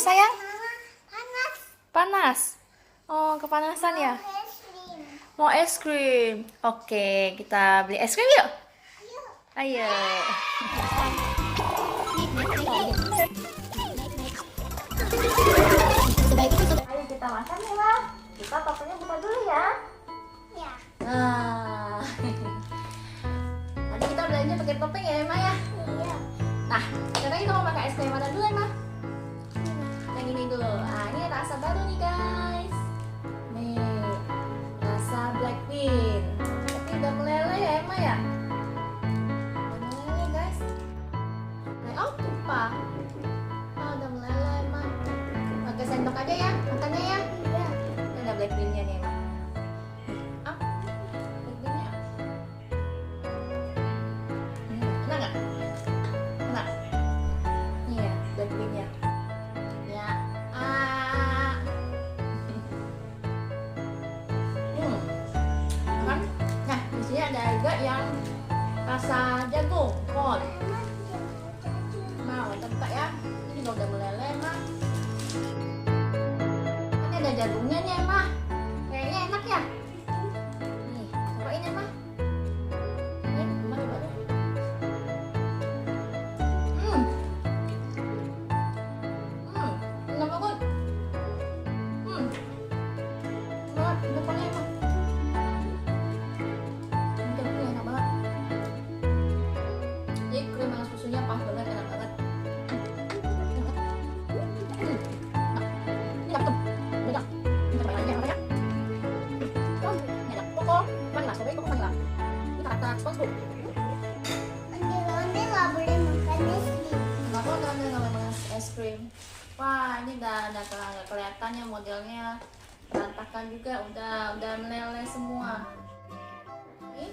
sayang? Panas. Panas. Oh, kepanasan ya? Mau es krim. Oke, kita beli es krim yuk. Ayo. Ayo kita makan ya, lah. Kita tokonya buka dulu ya. Ya. Nah, tadi kita belanja pakai topeng ya, Emma ya. Iya. Nah, sekarang kita mau pakai es krim mana dulu, Emma? Yang ini dulu. Nah, ini rasa baru nih, guys. Nih, rasa black bean. Tapi udah meleleh ya, Emma ya. Udah meleleh, guys. Oh, tumpah. Oh, udah meleleh, Emma. Pakai sendok aja ya, makannya ya. Iya. Ini ada black bean-nya nih, Emma. Ah, black bean-nya. Enak nggak? Enak. Iya, black bean-nya. Ya. Kan? Nah, di sini ada juga yang rasa jagung, kol. Mau kita buka ya. Ini juga udah meleleh, Emma. Ini ada jagungnya nih, Emma. Kayaknya enak ya. Nih, cobain, Emma. Ini, Emma coba dulu. Enak banget. Banget, enak banget, Emma. Ini jagungnya enak banget. Jadi krim sama susunya pas banget, enak banget. Ini dapat banyak. Ini cobain aja, banyak. Ini ada koko, vanilla, strawberry koko vanilla. Ini karakter SpongeBob. Onde nggak boleh makan es krim. Kenapa kalian nggak makan es krim? Wah, ini udah kelihatan ya modelnya. Berantakan juga, udah meleleh semua. Ini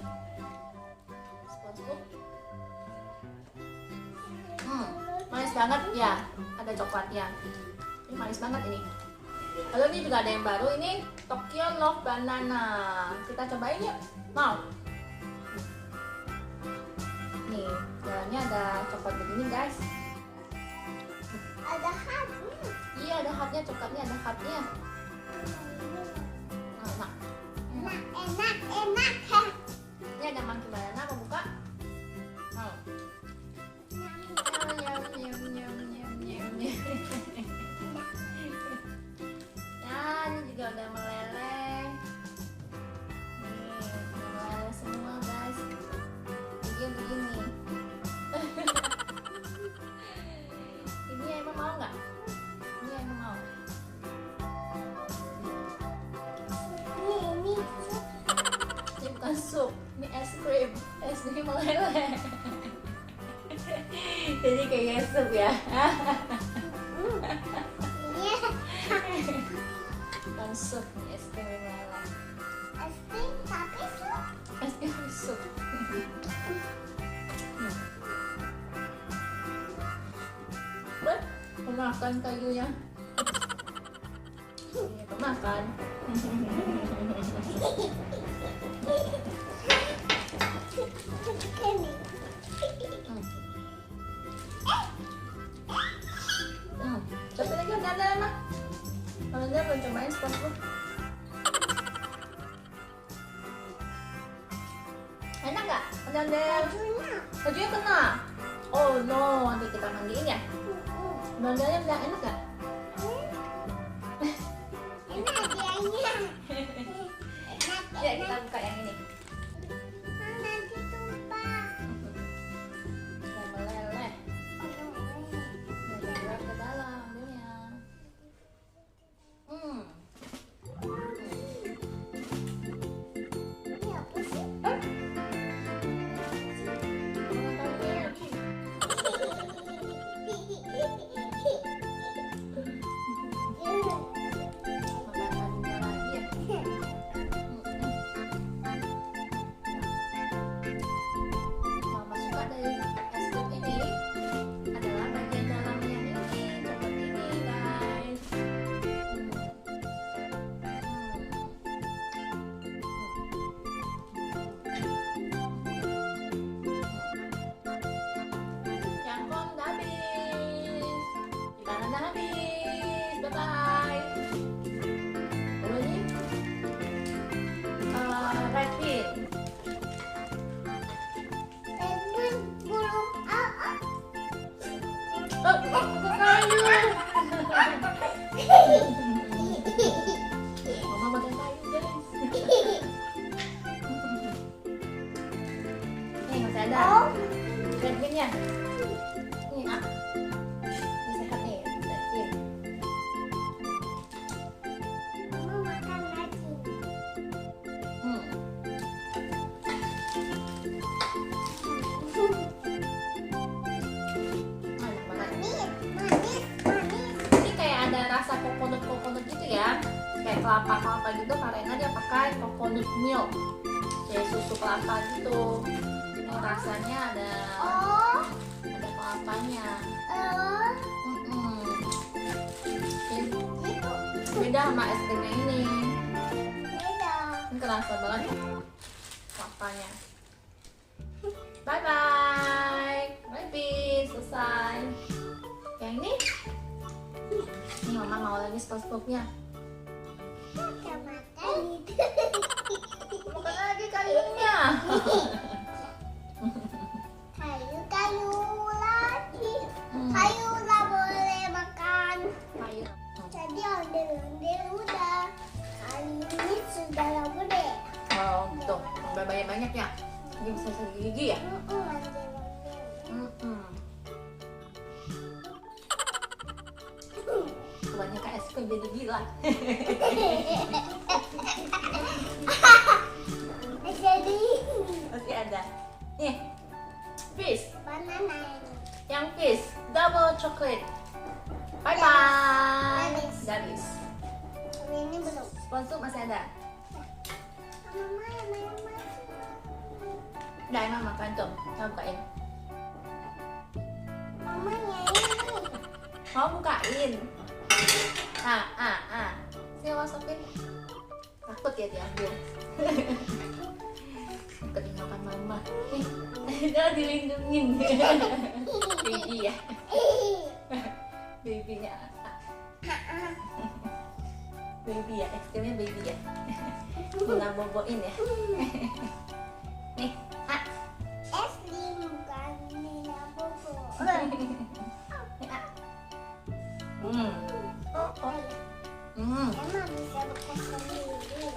SpongeBob. Manis banget ya, ada coklatnya. Ini manis banget ini. Lalu ini juga ada yang baru, ini Tokyo Love Banana. Kita cobain yuk. Mau? Nih, dalamnya ada coklat begini, guys. Ada hat. Iya, ada heartnya, coklatnya ada heartnya. Nah, Enak. ini ada monkey banana, mau buka? Mau? Nah, ini juga udah meleleh. Nih, udah meleleh semua, guys. Begini. Ini emang mau nggak? Ini emang mau. Ini Ini bukan sup, ini es krim. Es krim meleleh. Jadi kayak sup ya. Iya. Bukan sup, ini es krim meleleh. Es krim tapi sup. Es krim sup. Pemakan kayunya. Ini pemakan. Tapi lagi ada emang. Kalau dia belum cobain SpongeBob. Enak nggak? Ondel-ondel. Bajunya kena. Oh no, nanti kita mandiin ya. Ondel-ondelnya bilang enak nggak? Enak dianya. Ya kita buka yang ini. Nanti tumpah. Udah meleleh. Udah gerak ke dalam ambilnya. Ini apa sih? Makan adunya lagi ya. krimnya. Nih, ah. Ini sehat nih, daging. Mama makan lagi. Enak banget. Manis. Ini kayak ada rasa coconut gitu ya, kayak kelapa gitu karena dia pakai coconut milk, kayak susu kelapa gitu. Ini rasanya ada Oh, kelapanya. oh, Ini itu beda sama es krimnya ini. beda. Ini kerasa banget kelapanya. Bye bye. Selesai. Yang ini mama mau lagi SpongeBob-nya. Makan makan itu. Bukan lagi kayunya. Kayu lagi. Kayu nggak boleh makan. Kayu. Jadi ondel-ondel udah. Kali ini sudah nggak boleh. Oh, tuh, udah banyak ya. Ini bisa gigi ya. Ondel-ondel. Kebanyakan es krim jadi gila. Jadi Masih ada. Nih, fish. banana ini. Yang fish, double chocolate. Bye bye. Habis. Habis. Ini belum. SpongeBob masih ada. Mama. Udah emang makan tuh. Coba bukain. Mamanya ini. Mau bukain. Sini masukin. Takut ya diambil. Ketinggalan mama. Dia dilindungin. Baby ya. Babynya. Baby ya, ekstrimnya baby ya. Guna boboin ya. Nih, Es krim bukan Nina Bobo. Hmm. Emang bisa bekas sendiri.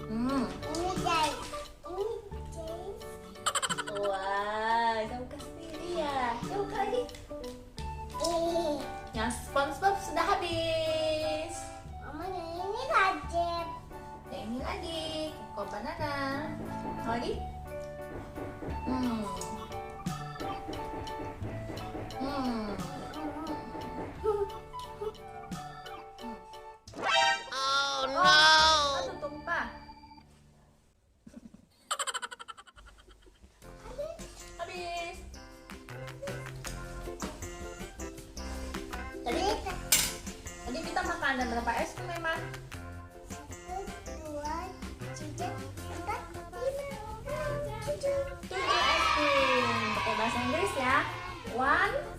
Hmm. Ini guys. Ini guys. Wah, kamu kasih sendiri ya. Yuk buka lagi. Yang SpongeBob sudah habis. Mamanya ini tajam. Yang ini lagi, kok banana. Lagi? Hmm. Oh no! Aduh, tumpah. Habis. Tadi kita makan ada berapa es krim memang? 1, 2, 3, 4, 5, 6, 7. 7 es krim. Pakai bahasa Inggris ya. 1,